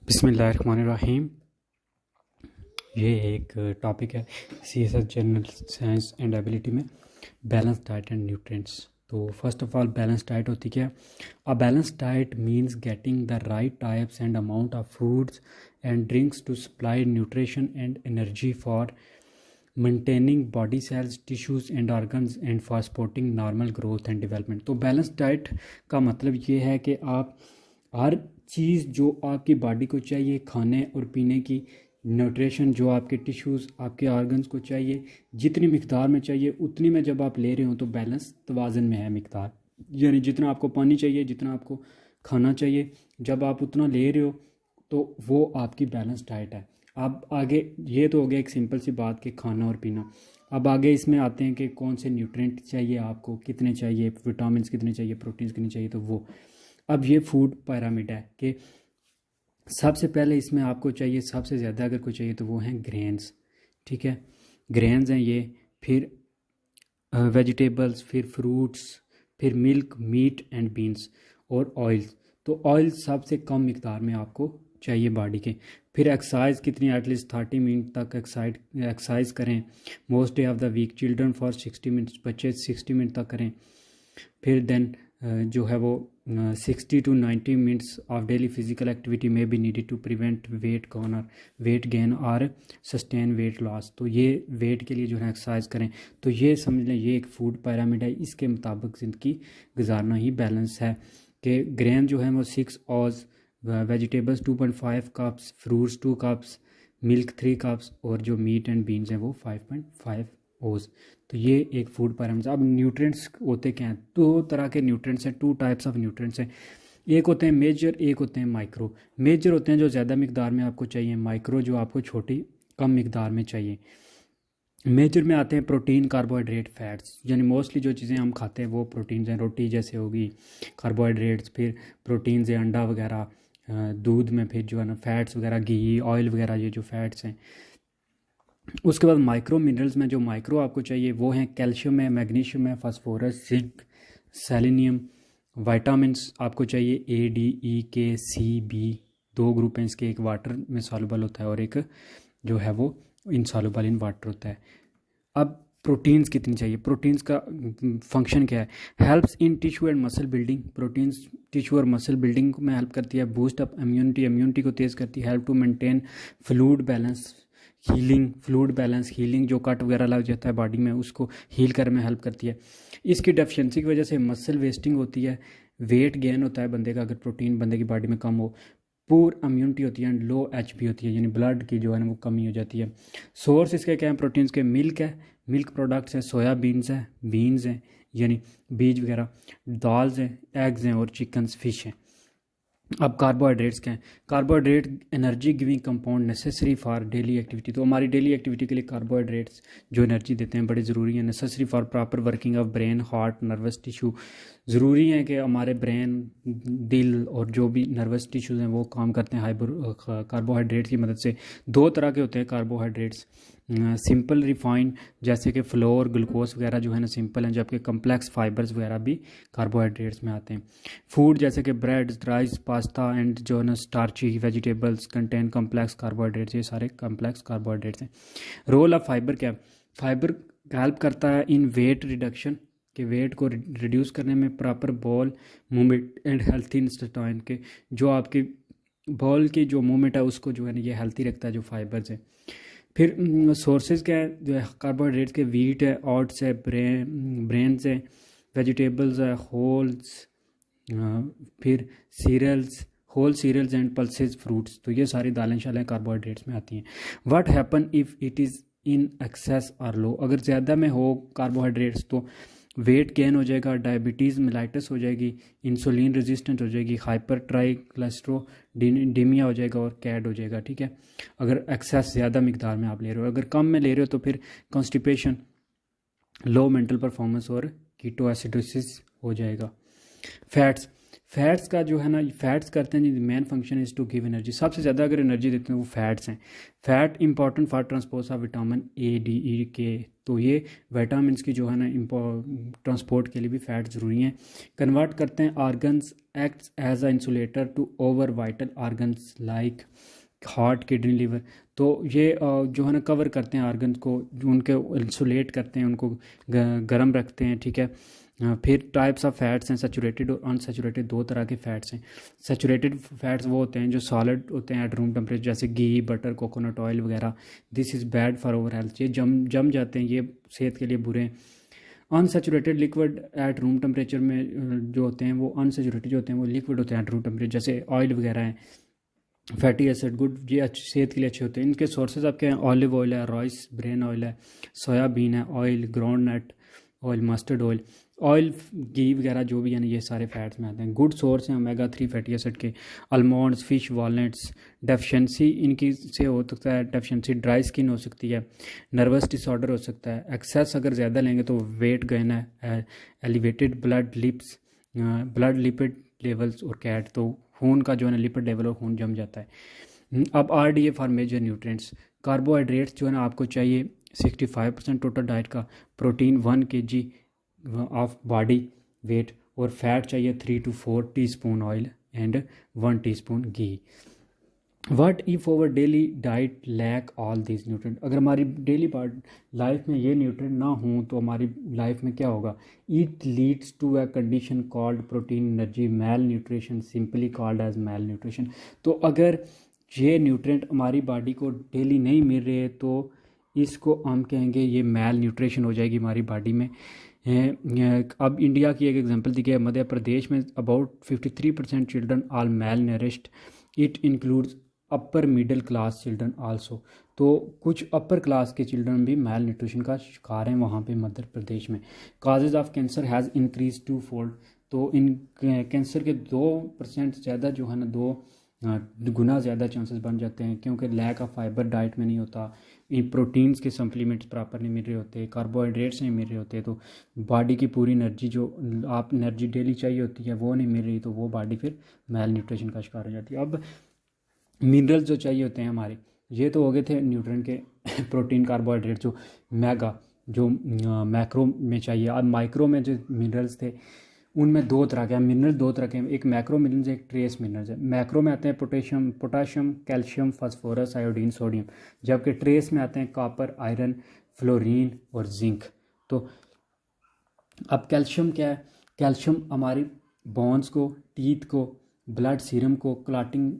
बिस्मिल्लाहिर्रहमानिर्रहीम। ये एक टॉपिक है CSS general science and ability में, बैलेंस डाइट एंड न्यूट्रिएंट्स। तो first of all balance diet होती क्या है? A balance diet means getting the right types and amount of foods and drinks to supply nutrition and energy for maintaining body cells, tissues and organs and for supporting normal growth and development. तो balance diet का मतलब ये है कि आप हर चीज़ जो आपकी body को चाहिए, खाने और पीने की न्यूट्रिशन जो आपके टिश्यूज़, आपके ऑर्गन्स को चाहिए, जितनी मिकदार में चाहिए उतनी में जब आप ले रहे हो तो बैलेंस तवाज़न में है मिकदार। यानी जितना आपको पानी चाहिए, जितना आपको खाना चाहिए, जब आप उतना ले रहे हो तो वो आपकी बैलेंस डाइट है। अब आगे ये तो हो गया एक सिंपल सी बात कि खाना और पीना। अब आगे इसमें आते हैं कि कौन से न्यूट्रिएंट चाहिए आपको, कितने चाहिए, विटामिन कितने चाहिए, प्रोटीन्स कितने चाहिए। तो वो अब ये फूड पिरामिड है कि सबसे पहले इसमें आपको चाहिए, सबसे ज़्यादा अगर कोई चाहिए तो वो हैं ग्रेन्स। ठीक है, ग्रेन्स हैं ये, फिर वेजिटेबल्स, फिर फ्रूट्स, फिर मिल्क, मीट एंड बीन्स और ऑयल्स। तो ऑयल सबसे कम मिकदार में आपको चाहिए बॉडी के। फिर एक्सरसाइज कितनी, एटलीस्ट 30 मिनट तक एक्सरसाइज करें most day of the week. Children for 60 minutes, बच्चे 60 मिनट तक करें। फिर देन जो है वो 60 to 90 minutes of daily physical activity में be needed to prevent weight gain और सस्टेन वेट लॉस। तो ये वेट के लिए जो है एक्सरसाइज करें। तो ये समझ लें ये एक फूड पिरामिड है, इसके मुताबिक ज़िंदगी गुजारना ही बैलेंस है। कि ग्रेन जो है वो 6 oz, vegetables 2.5 cups, fruits 2 cups, milk 3 cups और जो मीट एंड बीन्स हैं वो 5.5 ओज। तो ये एक फूड पिरामिड। अब न्यूट्रिएंट्स होते क्या हैं? दो तरह के न्यूट्रिएंट्स हैं, 2 टाइप्स ऑफ न्यूट्रिएंट्स हैं। एक होते हैं मेजर, एक होते हैं माइक्रो। मेजर होते हैं जो ज़्यादा मिकदार में आपको चाहिए, माइक्रो जो आपको छोटी कम मिकदार में चाहिए। मेजर में आते हैं प्रोटीन, कार्बोहाइड्रेट, फैट्स। यानी मोस्टली जो चीज़ें हम खाते हैं वो प्रोटीन्स हैं। रोटी जैसे होगी, कार्बोहाइड्रेट्स, फिर प्रोटीन्स हैं अंडा वगैरह, दूध में फिर जो है ना फैट्स वगैरह, घी, ऑयल वगैरह, ये जो फैट्स हैं। उसके बाद माइक्रो मिनरल्स में जो माइक्रो आपको चाहिए वो हैं कैल्शियम है, मैग्नीशियम है, फास्फोरस, जिंक, सेलेनियम। विटामिन्स आपको चाहिए ए, डी, ई, के, सी, बी। 2 ग्रुप हैं इसके, एक वाटर में सॉल्युबल होता है और एक जो है वो इनसॉल्युबल इन वाटर होता है। अब प्रोटीन्स कितनी चाहिए? प्रोटीन्स का फंक्शन क्या है? Helps in tissue and muscle building. Proteins tissue और मसल बिल्डिंग में हेल्प करती है। बूस्ट अप इम्यूनिटी को तेज़ करती है। Help to maintain fluid balance, fluid balance, healing, जो कट वगैरह लग जाता है बॉडी में उसको हील करने में हेल्प करती है। इसकी डेफिशिएंसी की वजह से मसल वेस्टिंग होती है, वेट गेन होता है बंदे का अगर प्रोटीन बंदे की बॉडी में कम हो, पुअर इम्यूनिटी होती है एंड लो एचपी होती है, यानी ब्लड की जो है ना वो कमी हो जाती है। सोर्स इसके क्या है? प्रोटीन्स के मिल्क है, मिल्क प्रोडक्ट्स हैं, सोया बीन्स है, बीन्स हैं यानी बीज वगैरह, दाल्स हैं, एग्स हैं और चिकन्स, फिश हैं। अब कार्बोहाइड्रेट्स क्या हैं? Carbohydrate energy giving compound necessary for daily activity. तो हमारी डेली एक्टिविटी के लिए कार्बोहाइड्रेट्स जो एनर्जी देते हैं बड़े ज़रूरी हैं। Necessary for proper working of brain, heart, nervous tissue. ज़रूरी है कि हमारे ब्रेन, दिल और जो भी नर्वस टिश्यूज़ हैं वो काम करते हैं कार्बोहाइड्रेट्स की मदद से। 2 तरह के होते हैं कार्बोहाइड्रेट्स, सिंपल रिफाइंड जैसे कि फ्लोर, ग्लूकोज वगैरह जो है ना सिंपल हैं, जबकि कम्प्लेक्स फाइबर्स वगैरह भी कार्बोहाइड्रेट्स में आते हैं। फूड जैसे कि ब्रेड, राइस, पास्ता एंड जो है ना starchy vegetables contain complex carbohydrates. ये सारे कम्प्लेक्स कार्बोहाइड्रेट्स हैं। रोल ऑफ फाइबर क्या है? फाइबर हेल्प करता है इन वेट रिडक्शन, के वेट को रिड्यूस करने में, proper ball movement and healthy intestine के जो आपके बॉल की जो मूवमेंट है उसको जो है ना ये हेल्थी रखता है जो फाइबर्स है। फिर सोर्सेज क्या है जो है कार्बोहाइड्रेट्स के? वीट है, ओट्स है, ब्रेन्स है, वेजिटेबल्स है, फिर cereals, whole cereals and pulses, fruits. तो ये सारी दालें शालें कार्बोहाइड्रेट्स में आती हैं। What happen if it is in excess और लो? अगर ज़्यादा में हो कार्बोहाइड्रेट्स तो वेट गेन हो जाएगा, डायबिटीज़ मेलाइटस हो जाएगी, इंसुलिन रेजिस्टेंट हो जाएगी, हाइपर ट्राइग्लिसरीडीमिया हो जाएगा और कैड हो जाएगा। ठीक है, अगर एक्सेस ज़्यादा मिकदार में आप ले रहे हो। अगर कम में ले रहे हो तो फिर कॉन्स्टिपेशन, लो मेंटल परफॉर्मेंस और कीटोएसिडोसिस हो जाएगा। फैट्स, फैट्स का जो है ना, फैट्स करते हैं जी main function is to give energy, सबसे ज़्यादा अगर एनर्जी देते हैं वो फैट्स हैं। Fat important for transport of vitamin A D E K, तो ये विटामिन की जो है ना ट्रांसपोर्ट के लिए भी फैट ज़रूरी हैं। कन्वर्ट करते हैं organs, acts as a insulator to over vital organs like heart, kidney, liver. तो ये जो है ना कवर करते हैं ऑर्गन्स को, जो उनके इंसुलेट करते हैं, उनको गर्म रखते हैं, ठीक है। फिर टाइप्स ऑफ फैट्स हैं, सैचुरेटेड और अनसैचुरेटेड, दो तरह के फैट्स हैं। सैचुरेटेड फैट्स वो होते हैं जो सॉलिड होते हैं एट रूम टेम्परेचर, जैसे घी, बटर, कोकोनट ऑयल वगैरह। This is bad for over health, ये जम जाते हैं, ये सेहत के लिए बुरे हैं। Unsaturated liquid at room temperature में जो होते हैं, वो अनसैचुरेटेड जो होते हैं वो लिक्विड होते हैं एट रूम टेम्परेचर, जैसे ऑयल वगैरह हैं, फैटी एसिड गुड, ये अच्छी सेहत के लिए अच्छे होते हैं। इनके सोर्सेज आपके हैं, ऑलिव ऑयल है, राइस ब्रेन ऑयल है, सोयाबीन है oil, groundnut oil, mustard oil, घी वगैरह जो भी है ना, ये सारे फैट्स में आते हैं। गुड सोर्स हैं ओमेगा 3 फैटी एसिड के, आलमंड्स, फिश, वॉलनट्स। डेफिशिएंसी इनकी से हो सकता है, डेफिशिएंसी ड्राई स्किन हो सकती है, नर्वस डिसऑर्डर हो सकता है। एक्सेस अगर ज़्यादा लेंगे तो वेट गेन है, एलिवेटेड ब्लड लिपिड लेवल्स और कैट, तो खून का जो है ना लिपिड लेवल और खून जम जाता है। अब RDA for major nutrients, carbohydrates जो है ना आपको चाहिए 65% टोटल डाइट का, protein 1 kg of body weight, और फैट चाहिए 3 to 4 teaspoon oil and 1 teaspoon ghee. What if over daily diet lack all this nutrient, अगर हमारी डेली लाइफ में ये न्यूट्रिएंट ना हों तो हमारी लाइफ में क्या होगा? It leads to a condition called protein energy malnutrition, simply called as malnutrition. तो अगर ये न्यूट्रिएंट हमारी बॉडी को डेली नहीं मिल रहे तो इसको हम कहेंगे ये मैल न्यूट्रिशन हो जाएगी हमारी बॉडी में। अब इंडिया की एक एग्जांपल दी गई है, मध्य प्रदेश में about 53% children are malnourished, it includes upper middle class children also. तो कुछ अपर क्लास के चिल्ड्रन भी मैल न्यूट्रिशन का शिकार हैं वहाँ पे मध्य प्रदेश में। Causes of cancer has increase 2 fold, तो इन कैंसर के 2% ज़्यादा जो है ना 2 गुना ज़्यादा चांसेस बन जाते हैं, क्योंकि लैक ऑफ फाइबर डाइट में नहीं होता, प्रोटीन्स के सप्लीमेंट्स प्रॉपर नहीं मिल रहे होते, कार्बोहाइड्रेट्स नहीं मिल रहे होते, तो बॉडी की पूरी एनर्जी जो आप एनर्जी डेली चाहिए होती है वो नहीं मिल रही, तो वो बॉडी फिर मैल न्यूट्रिशन का शिकार हो जाती है। अब मिनरल्स जो चाहिए होते हैं हमारे, ये तो हो गए थे न्यूट्रिएंट के प्रोटीन, कार्बोहाइड्रेट जो मेगा जो मैक्रो में चाहिए। अब माइक्रो में जो मिनरल्स थे उनमें 2 तरह के मिनरल, 2 तरह के, एक मैक्रो मिनरल्स, एक ट्रेस मिनरल्स है। मैक्रो में आते हैं potassium, calcium, phosphorus, iodine, sodium, जबकि ट्रेस में आते हैं कॉपर, आयरन, फ्लोरीन और जिंक। तो अब कैल्शियम क्या है? कैल्शियम हमारी बोन्स को, टीथ को, ब्लड सीरम को, क्लॉटिंग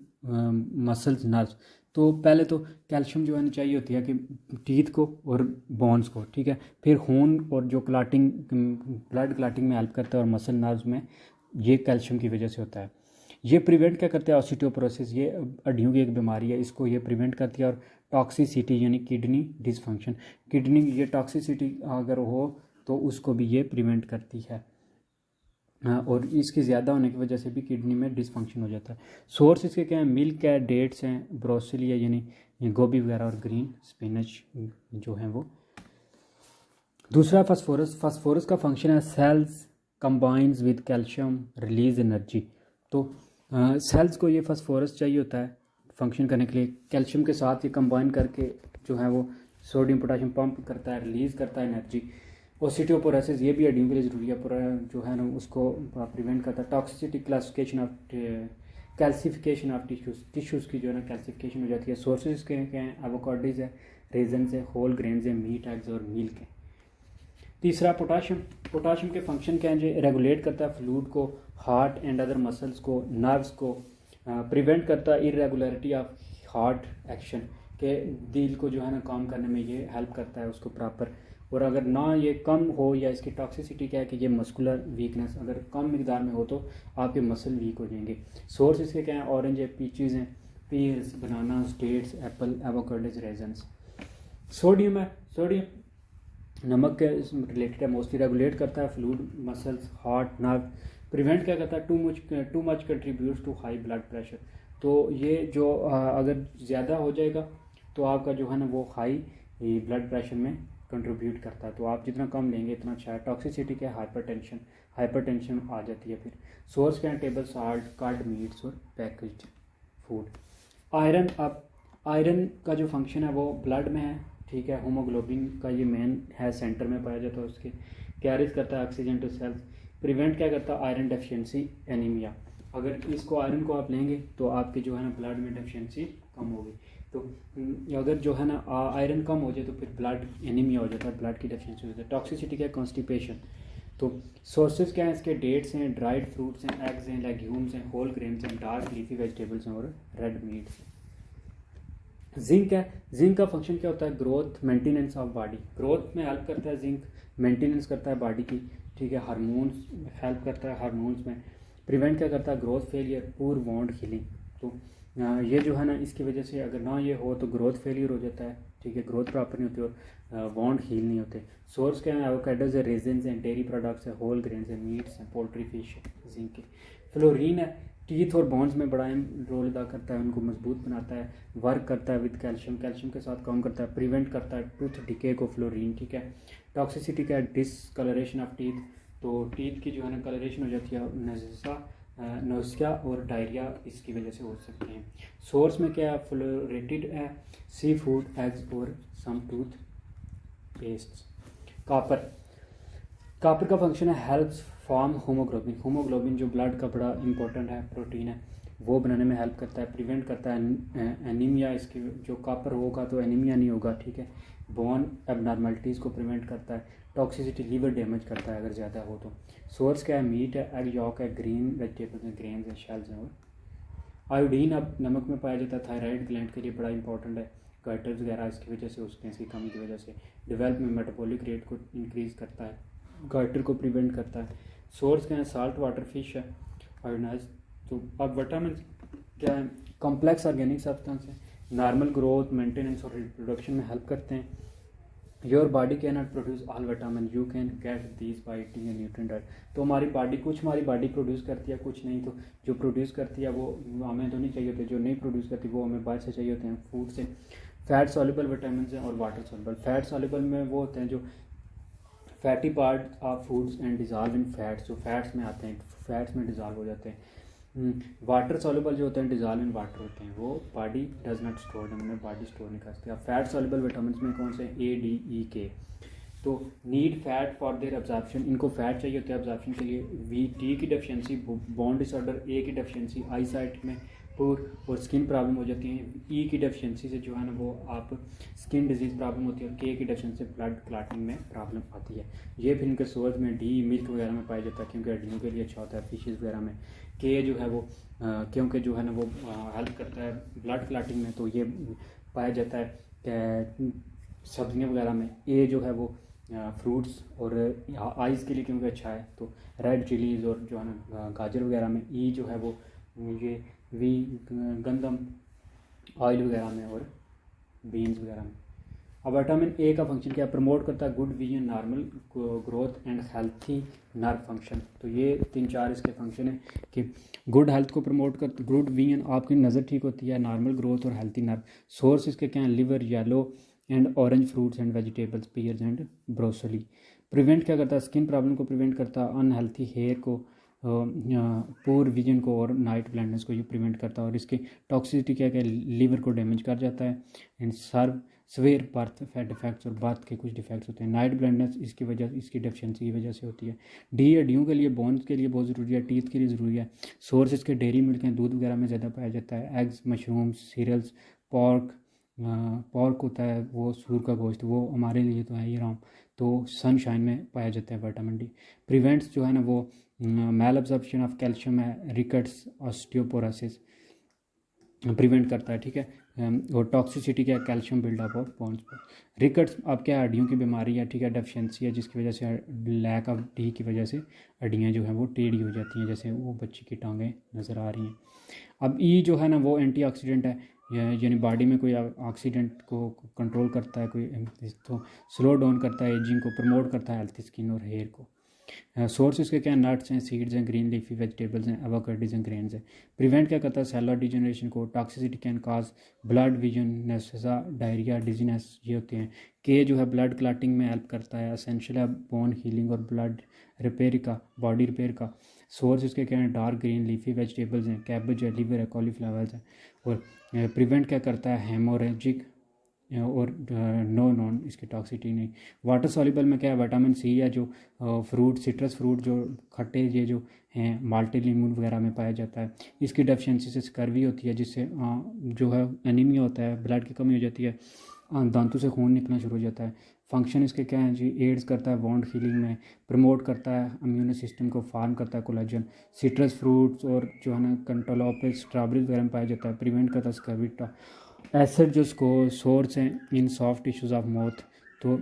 मसल्स, नर्व्स। तो पहले तो कैल्शियम जो है ना चाहिए होती है कि टीथ को और बोन्स को, ठीक है। फिर खून और जो क्लॉटिंग, ब्लड क्लॉटिंग में हेल्प करता है और मसल नर्व्स में, ये कैल्शियम की वजह से होता है। ये प्रिवेंट क्या करता है? ऑस्टियोपोरोसिस, ये हड्डियों की एक बीमारी है, इसको ये प्रिवेंट करती है। और टॉक्सिसिटी यानी किडनी डिसफंक्शन, किडनी ये टॉक्सिसिटी अगर हो तो उसको भी ये प्रिवेंट करती है। और इसके ज़्यादा होने की वजह से भी किडनी में डिसफंक्शन हो जाता है। सोर्स इसके क्या है? मिल्क है, डेट्स हैं, ब्रोसिली है यानी गोभी वगैरह, और ग्रीन स्पिनच जो है वो। दूसरा फास्फोरस का फंक्शन है cells combines with calcium release energy. तो सेल्स को ये फास्फोरस चाहिए होता है फंक्शन करने के लिए, कैल्शियम के साथ ये कंबाइन करके जो है वो सोडियम पोटाशियम पंप करता है, रिलीज़ करता है एनर्जी। ऑस्टियोपोरोसिस ये भी हड्डियों के लिए ज़रूरी है, पूरा जो है ना उसको प्रिवेंट करता है। Toxicity, classification of calcification of tissues की जो है ना कैल्सिफिकेशन हो जाती है। सोर्सेज के क्या हैं? एवोकाडोज है, रेजन्स है, होल ग्रेन्स है, मीट, एग्स और मिल्क है। तीसरा पोटाशियम के फंक्शन क्या है? जो रेगुलेट करता है फ्लूइड को, हार्ट एंड अदर मसल्स को, नर्व्स को, प्रिवेंट करता है इरेगुलरिटी ऑफ हार्ट एक्शन, के दिल को जो है ना काम करने में ये हेल्प करता है उसको प्रॉपर। और अगर ना ये कम हो, या इसकी टॉक्सिसिटी क्या है कि ये मस्कुलर वीकनेस अगर कम मिकदार में हो तो आपके मसल वीक हो जाएंगे। सोर्स इसके क्या हैं? ऑरेंज है, पीचीज़ हैं, pears, banana, dates, apple, avocados, raisins. Sodium है, सोडियम नमक के रिलेटेड है, मोस्टली रेगुलेट करता है fluid, muscles, heart, nerve. Prevent क्या करता है? Too much contributes to high blood pressure. तो ये जो अगर ज़्यादा हो जाएगा तो आपका जो है ना वो हाई ब्लड प्रेशर में कंट्रीब्यूट करता है, तो आप जितना कम लेंगे इतना अच्छा है। टॉक्सिसिटी क्या है? हाइपरटेंशन, हाइपरटेंशन आ जाती है। फिर सोर्स क्या है, टेबल साल्ट, कट मीट्स और पैकेज्ड फूड। आयरन, अब आयरन का जो फंक्शन है वो ब्लड में है, ठीक है। होमोग्लोबिन का ये मेन है, सेंटर में पाया जाता है उसके, कैरीज करता है ऑक्सीजन टू सेल्स। प्रिवेंट क्या करता है, आयरन डेफिशिएंसी एनीमिया। अगर इसको आयरन को आप लेंगे तो आपके जो है ना ब्लड में डेफिशिएंसी कम होगी। तो अगर जो है ना आयरन कम हो जाए तो फिर ब्लड एनीमिया हो जाता है, ब्लड की डेफिशिएंसी हो जाती है। टॉक्सिसिटी क्या है, कॉन्स्टिपेशन। तो सोर्सेज क्या है इसके, डेट्स हैं, ड्राइड फ्रूट्स हैं, एग्स हैं, लेग्यूम्स हैं, होल ग्रेन्स हैं, डार्क लीफी वेजिटेबल्स हैं और रेड मीट्स हैं। जिंक है, जिंक का फंक्शन क्या होता है, growth maintenance of body. Growth में हेल्प करता है जिंक, मेंटेनेंस करता है बॉडी की, ठीक है। हार्मोन्स हेल्प करता है हार्मोन्स में। प्रिवेंट क्या करता है, ग्रोथ फेलियर, पूर वॉन्ड हीलिंग। तो ये जो है ना इसकी वजह से अगर ना ये हो तो ग्रोथ फेलियर हो जाता है, ठीक है, ग्रोथ प्रॉपर नहीं होती और वॉन्ड हील नहीं होते। सोर्स क्या है, एवोकाडोज है, रेजिन्स हैं, डेयरी प्रोडक्ट्स है, होल ग्रेन्स है, मीट्स हैं, पोल्ट्री फिश है, जिंक के। फ्लोरीन है, टीथ और बोन्स में बड़ा रोल अदा करता है, उनको मजबूत बनाता है, वर्क करता है विद कैल्शियम, कैल्शियम के साथ काम करता है, प्रिवेंट करता है टूथ डिके को फ्लोरीन, ठीक है। टॉक्सिसिटी का डिसकलरेशन ऑफ टीथ, तो टीथ की जो है ना कलरेशन हो जाती है, नोसिया और डायरिया इसकी वजह से हो सकते हैं। सोर्स में क्या है, फ्लोरेटेड है, सी फूड, एग्स और सम टूथ पेस्ट। कापर, कापर का फंक्शन है हेल्प्स फॉर्म होमोग्लोबिन। होमोग्लोबिन जो ब्लड का बड़ा इंपॉर्टेंट है प्रोटीन है, वो बनाने में हेल्प करता है। प्रिवेंट करता है एनीमिया, इसकी जो कापर होगा तो एनीमिया नहीं होगा, ठीक है। बोन एबनॉर्मलिटीज़ को प्रिवेंट करता है। टॉक्सिसिटी, लीवर डैमेज करता है अगर ज़्यादा हो तो। सोर्स क्या है, मीट है, एग यॉक है, ग्रीन वेजिटेबल्स हैं, ग्रेन्स हैं, शेल्स हैं और आयोडीन अब नमक में पाया जाता है, थायराइड ग्लैंड के लिए बड़ा इंपॉर्टेंट है। गाइटर्स वगैरह इसकी वजह से उसके, इसकी कमी की वजह से डेवलप में मेटाबॉलिक रेट को इंक्रीज़ करता है, गाइटर को प्रिवेंट करता है। सोर्स क्या है, साल्ट वाटर फिश है, आयोनाइज। तो अब विटामिन क्या है, कॉम्प्लेक्स ऑर्गेनिक सब्सटेंस है, नॉर्मल ग्रोथ, मेंटेनेंस और रिप्रोडक्शन में हेल्प करते हैं। Your body can not produce all vitamin, you can get these by eating A nutrient diet. तो हमारी बॉडी, कुछ हमारी बॉडी प्रोड्यूस करती है, कुछ नहीं। तो जो प्रोड्यूस करती है वो हमें तो नहीं चाहिए होते, जो नहीं प्रोड्यूस करती वो हमें बाहर से चाहिए होते हैं, फूड से। फैट सॉल्युबल विटामिन हैं और वाटर सॉल्युबल। फैट सॉल्युबल में वो होते हैं जो fatty part of foods and dissolve in fats, जो फैट्स में आते हैं, फैट्स में डिजॉल्व हो जाते हैं। वाटर सॉल्युबल जो होते हैं डिजॉल्व इन वाटर होते हैं, वो body does not store them, उन्हें बॉडी स्टोर नहीं कर सकती। अब फैट सॉल्युबल विटामिन में कौन से, ए, डी, ई, के। तो need fat for their absorption, इनको फैट चाहिए होता है एब्जॉर्प्शन के लिए। वी, डी की डेफिशिएंसी, बोन डिसऑर्डर, ए की डेफिशिएंसी, आई साइट में पुर और स्किन प्रॉब्लम हो जाती है। ई की डेफिशिएंसी से जो है ना वो आप स्किन डिजीज़ प्रॉब्लम होती है, और के की डेफिशिएंसी से ब्लड क्लॉटिंग में प्रॉब्लम आती है। ये फिर इनके सोर्स में डी, मिल्क वगैरह में पाया जाता है, क्योंकि हड्डियों के लिए अच्छा होता है, फिशेज़ वगैरह में। के जो है वो क्योंकि जो है ना वो हेल्प करता है ब्लड क्लॉटिंग में, तो ये पाया जाता है सब्जियाँ वगैरह में। ए जो है वो फ्रूट्स और आइज़ के लिए क्योंकि अच्छा है, तो रेड चिलीज़ और जो है ना गाजर वगैरह में। ई जो है वो ये वी गंदम ऑयल वगैरह में और बीन्स वगैरह में। अब विटामिन ए का फंक्शन क्या, प्रमोट करता है good vision, normal growth and healthy nerve function. तो ये 3-4 इसके फंक्शन है कि गुड हेल्थ को प्रमोट कर, गुड विजन, आपकी नज़र ठीक होती है, नॉर्मल ग्रोथ और हेल्थी नर्व। सोर्स इसके क्या हैं, liver, yellow and orange fruits and vegetables, pears and broccoli. Prevent क्या करता है, स्किन प्रॉब्लम को प्रिवेंट करता है, अनहेल्थी हेयर को, पूर विजन को और नाइट ब्लाइंडनेस को ये प्रिवेंट करता है। और इसकी टॉक्सिसिटी क्या है, लीवर को डैमेज कर जाता है and severe birth fat defects, और बर्थ के कुछ डिफेक्ट्स होते हैं। नाइट ब्लाइंडनेस इसकी वजह, इसकी डेफिशिएंसी की वजह से होती है। डी हड्डियों के लिए, बोन्स के लिए बहुत ज़रूरी है, टीथ के लिए ज़रूरी है। सोर्स इसके डेयरी मिल्क हैं, दूध वगैरह में ज़्यादा पाया जाता है। Eggs, mushrooms, cereals, pork, pork होता है वो सूर का गोश्त, वो हमारे लिए तो है ही आराम, तो सनशाइन में पाया जाता है विटामिन डी। प्रिवेंट्स जो है ना वो मैल एब्जॉर्प्शन ऑफ कैल्शियम है, रिकट्स, ऑस्टियोपोरोसिस प्रिवेंट करता है, ठीक है। और टॉक्सिसिटी क्या है, कैल्शियम बिल्डअप ऑफ बोन्स पर। रिकट्स अब क्या, हड्डियों की बीमारी है, ठीक है, डेफिशिएंसी है, जिसकी वजह से लैक ऑफ डी की वजह से हड्डियाँ जो हैं वो टेढ़ी हो जाती हैं, जैसे वो बच्चे की टांगें नज़र आ रही हैं। अब ई जो है ना वो एंटीऑक्सीडेंट है, यानी बॉडी में कोई ऑक्सीडेंट को कंट्रोल करता है, कोई तो स्लो डाउन करता है एजिंग को, प्रमोट करता है हेल्थी स्किन और हेयर को। सोर्स इसके क्या, नट्स हैं, सीड्स हैं, ग्रीन लीफी वेजिटेबल्स हैं, एवोकाडोज हैं, ग्रेन्स हैं। प्रिवेंट क्या करता है, सेलुलर डिजनरेशन को। Toxicity can cause blurred vision, nausea, diarrhoea, dizziness, ये होते हैं। के जो है ब्लड क्लॉटिंग में हेल्प करता है, असेंशियल है बोन हीलिंग और ब्लड रिपेयर का, बॉडी रिपेयर का। सोर्स इसके क्या हैं, डार्क ग्रीन लीफी वेजिटेबल्स हैं, कैबेज है, लीवर है, कॉलीफ्लावर्स है। और प्रिवेंट क्या करता है, हेमोरेजिक और नो नॉन इसकी टॉक्सिटी नहीं। वाटर सॉल्युबल में क्या है, विटामिन सी है जो फ्रूट, सिट्रस फ्रूट जो खट्टे ये जो हैं माल्टी लीमू वगैरह में पाया जाता है। इसकी डेफिशिएंसी से स्कर्वी होती है, जिससे जो है एनीमिया होता है, ब्लड की कमी हो जाती है, दांतों से खून निकलना शुरू हो जाता है। फंक्शन इसके क्या है जी, एड्स करता है वॉन्ड हीलिंग में, प्रमोट करता है इम्यून सिस्टम को, फार्म करता है कोलेजन। सिट्रस फ्रूट्स और जो है ना कंटोलॉप स्ट्रॉबेरी वगैरह में पाया जाता है, प्रिवेंट करता है स्कर्वी। एसिड जो सोर्स हैं इन सॉफ्ट टिश्यूज़ ऑफ माउथ, तो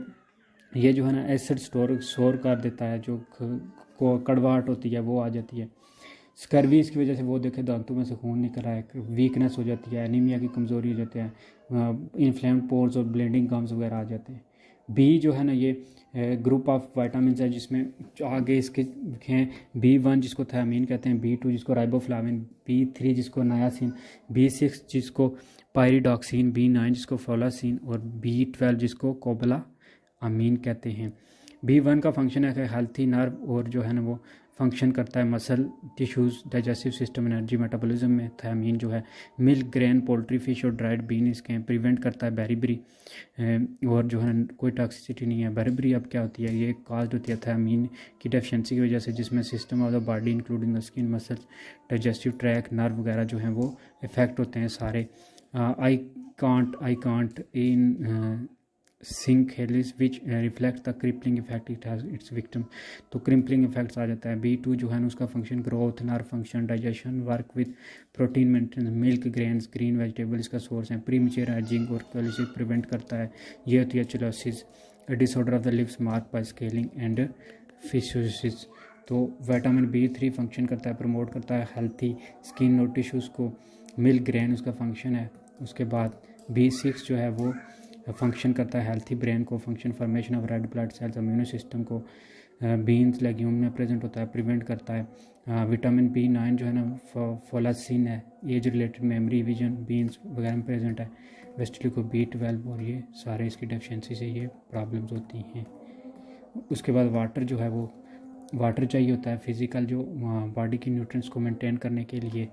ये जो है ना एसिड स्टोर कर देता है, जो को कड़वाहट होती है वो आ जाती है। स्कर्वी इसकी वजह से वो देखे दांतों में से खून निकल रहा है, वीकनेस हो जाती है, एनीमिया की कमज़ोरी हो जाती है, इन्फ्लेम्ड पोर्स और ब्लीडिंग गम्स वगैरह आ जाते हैं। बी जो है ना ये ग्रुप ऑफ वाइटामिन है, जिसमें जो आगे इसके हैं B1 जिसको थायमीन कहते हैं, B2 जिसको राइबोफ्लाविन, B3 जिसको नायासिन, B6 जिसको पायरिडॉक्सिन, B9 जिसको फोलासिन और B12 जिसको कोबला अमीन कहते हैं। B1 का फंक्शन है हेल्थी नर्व और जो है ना वो फंक्शन करता है muscle tissues, digestive system, energy, metabolism में। थायमीन जो है मिल्क, ग्रेन, पोल्ट्री, फिश और ड्राइड बीन इसके प्रिवेंट करता है बेरिबरी, और जो है कोई टॉक्सिसिटी नहीं है। बेरिबरी अब क्या होती है, ये काज होती है थायमीन की डेफिशिएंसी की वजह से, जिसमें system of the body including the skin, muscles, digestive tract, nerve वगैरह जो हैं वो इफेक्ट होते हैं सारे। I can't in sync hellish which reflect the crippling effect it has its victim, तो क्रिम्पलिंग इफेक्ट्स आ जाता है। B2 जो है ना उसका function growth, nerve function, digestion, work with protein maintenance, milk, grains, green vegetable इसका सोर्स है। Premature ageing और कैल्शियम प्रिवेंट करता है। ये होती है cheilosis, disorder of the lips mark by scaling and fissures. तो विटामिन B3 फंक्शन करता है, प्रमोट करता है हेल्थी स्किन और टिश्यूज़ को। मिल्क ग्रेन उसका फंक्शन है। उसके बाद B6 जो है वो फंक्शन करता है हेल्थी ब्रेन को, function formation of red blood cells, immune system को। बीन्स लेग्यूम में प्रेजेंट होता है, प्रिवेंट करता है। विटामिन B9 जो है ना फोलासिन है, age related memory, vision, beans वगैरह में प्रेजेंट है। वेस्टली को B12 और ये सारे इसकी डेफिशिएंसी से ये प्रॉब्लम्स होती हैं। उसके बाद वाटर जो है वो वाटर चाहिए होता है फिज़िकल जो बॉडी की न्यूट्रिएंट्स को मेंटेन करने के लिए।